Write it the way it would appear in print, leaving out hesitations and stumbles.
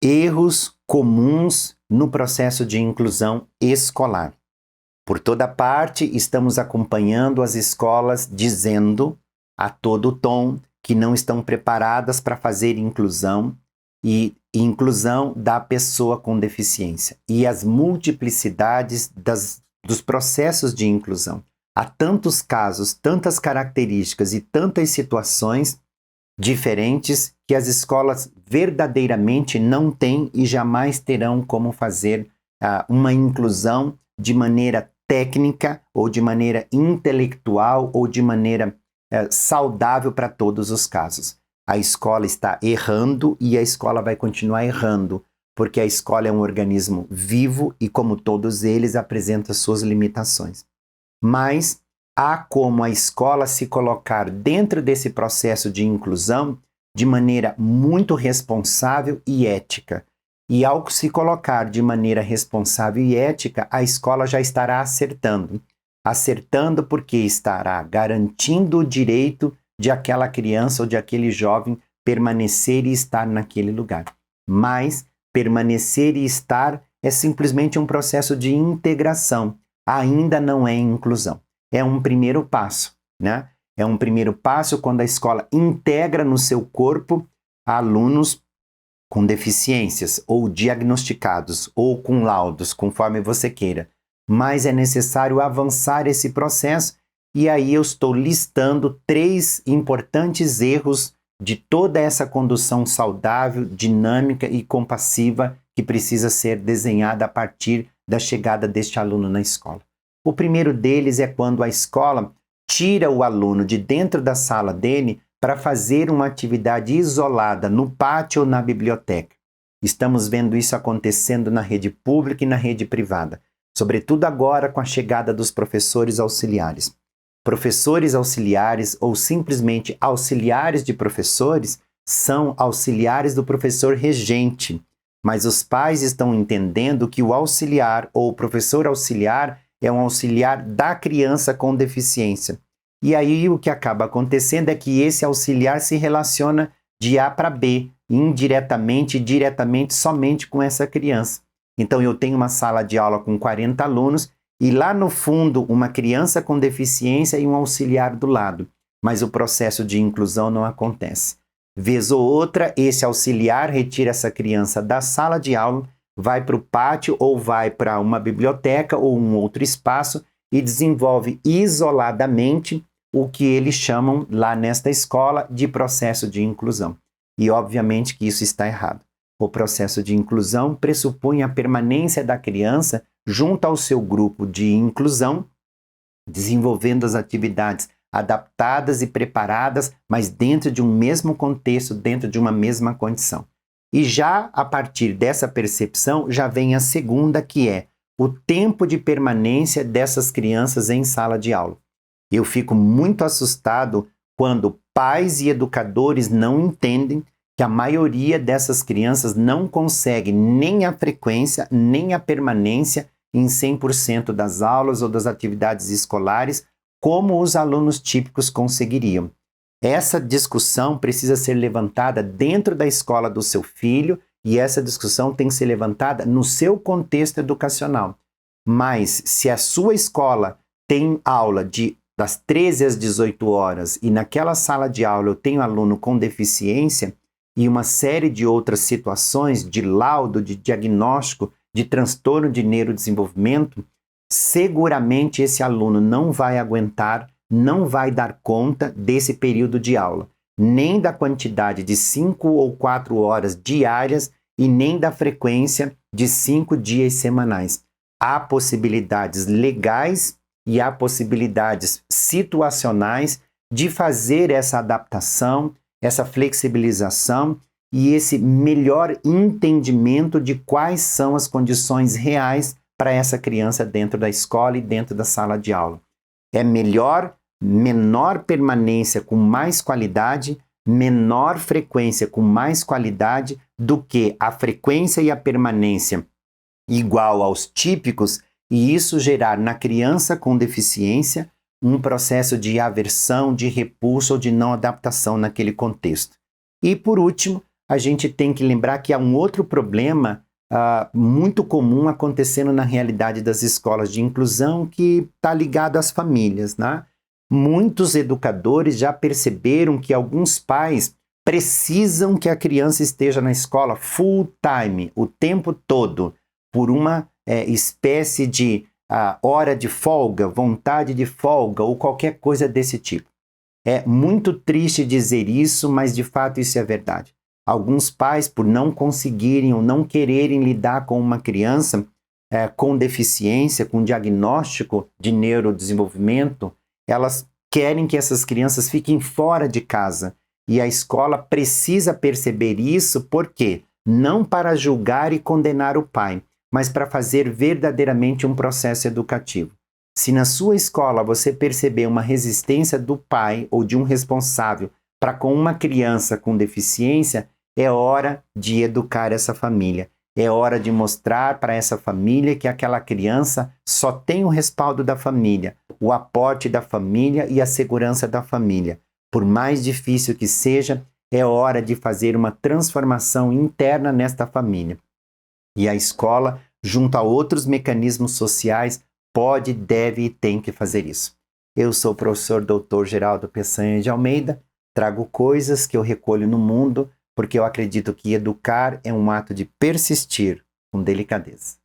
Erros comuns no processo de inclusão escolar. Por toda parte, estamos acompanhando as escolas dizendo a todo tom que não estão preparadas para fazer inclusão e inclusão da pessoa com deficiência e as multiplicidades dos processos de inclusão. Há tantos casos, tantas características e tantas situações diferentes que as escolas verdadeiramente não têm e jamais terão como fazer uma inclusão de maneira técnica ou de maneira intelectual ou de maneira saudável para todos os casos. A escola está errando e a escola vai continuar errando, porque a escola é um organismo vivo e, como todos eles, apresenta suas limitações. Mas há como a escola se colocar dentro desse processo de inclusão de maneira muito responsável e ética. E ao se colocar de maneira responsável e ética, a escola já estará acertando. Acertando porque estará garantindo o direito de aquela criança ou de aquele jovem permanecer e estar naquele lugar. Mas permanecer e estar é simplesmente um processo de integração. Ainda não é inclusão. É um primeiro passo, né? É um primeiro passo quando a escola integra no seu corpo alunos com deficiências ou diagnosticados ou com laudos, conforme você queira. Mas é necessário avançar esse processo e aí eu estou listando 3 importantes erros de toda essa condução saudável, dinâmica e compassiva que precisa ser desenhada a partir da chegada deste aluno na escola. O primeiro deles é quando a escola tira o aluno de dentro da sala dele para fazer uma atividade isolada no pátio ou na biblioteca. Estamos vendo isso acontecendo na rede pública e na rede privada, sobretudo agora com a chegada dos professores auxiliares. Professores auxiliares ou simplesmente auxiliares de professores são auxiliares do professor regente, mas os pais estão entendendo que o auxiliar ou o professor auxiliar é um auxiliar da criança com deficiência. E aí o que acaba acontecendo é que esse auxiliar se relaciona de A para B, indiretamente e diretamente somente com essa criança. Então eu tenho uma sala de aula com 40 alunos e lá no fundo uma criança com deficiência e um auxiliar do lado, mas o processo de inclusão não acontece. Vez ou outra, esse auxiliar retira essa criança da sala de aula, vai para o pátio ou vai para uma biblioteca ou um outro espaço e desenvolve isoladamente o que eles chamam lá nesta escola de processo de inclusão. E obviamente que isso está errado. O processo de inclusão pressupõe a permanência da criança junto ao seu grupo de inclusão, desenvolvendo as atividades adaptadas e preparadas, mas dentro de um mesmo contexto, dentro de uma mesma condição. E já a partir dessa percepção, já vem a segunda, que é o tempo de permanência dessas crianças em sala de aula. Eu fico muito assustado quando pais e educadores não entendem que a maioria dessas crianças não consegue nem a frequência, nem a permanência em 100% das aulas ou das atividades escolares, como os alunos típicos conseguiriam. Essa discussão precisa ser levantada dentro da escola do seu filho e essa discussão tem que ser levantada no seu contexto educacional. Mas se a sua escola tem aula das 13 às 18 horas e naquela sala de aula eu tenho aluno com deficiência e uma série de outras situações de laudo, de diagnóstico, de transtorno de neurodesenvolvimento, seguramente esse aluno não vai aguentar, não vai dar conta desse período de aula, nem da quantidade de 5 ou 4 horas diárias e nem da frequência de 5 dias semanais. Há possibilidades legais e há possibilidades situacionais de fazer essa adaptação, essa flexibilização e esse melhor entendimento de quais são as condições reais para essa criança dentro da escola e dentro da sala de aula. É melhor, menor permanência com mais qualidade, menor frequência com mais qualidade do que a frequência e a permanência igual aos típicos e isso gerar na criança com deficiência um processo de aversão, de repulso ou de não adaptação naquele contexto. E por último, a gente tem que lembrar que há um outro problema muito comum acontecendo na realidade das escolas de inclusão que está ligado às famílias, né? Muitos educadores já perceberam que alguns pais precisam que a criança esteja na escola full time, o tempo todo, por uma espécie de hora de folga, vontade de folga ou qualquer coisa desse tipo. É muito triste dizer isso, mas de fato isso é verdade. Alguns pais, por não conseguirem ou não quererem lidar com uma criança com deficiência, com diagnóstico de neurodesenvolvimento, elas querem que essas crianças fiquem fora de casa. E a escola precisa perceber isso, por quê? Não para julgar e condenar o pai, mas para fazer verdadeiramente um processo educativo. Se na sua escola você perceber uma resistência do pai ou de um responsável para com uma criança com deficiência, é hora de educar essa família. É hora de mostrar para essa família que aquela criança só tem o respaldo da família, o aporte da família e a segurança da família. Por mais difícil que seja, é hora de fazer uma transformação interna nesta família. E a escola, junto a outros mecanismos sociais, pode, deve e tem que fazer isso. Eu sou o professor Dr. Geraldo Peçanha de Almeida, trago coisas que eu recolho no mundo, porque eu acredito que educar é um ato de persistir com delicadeza.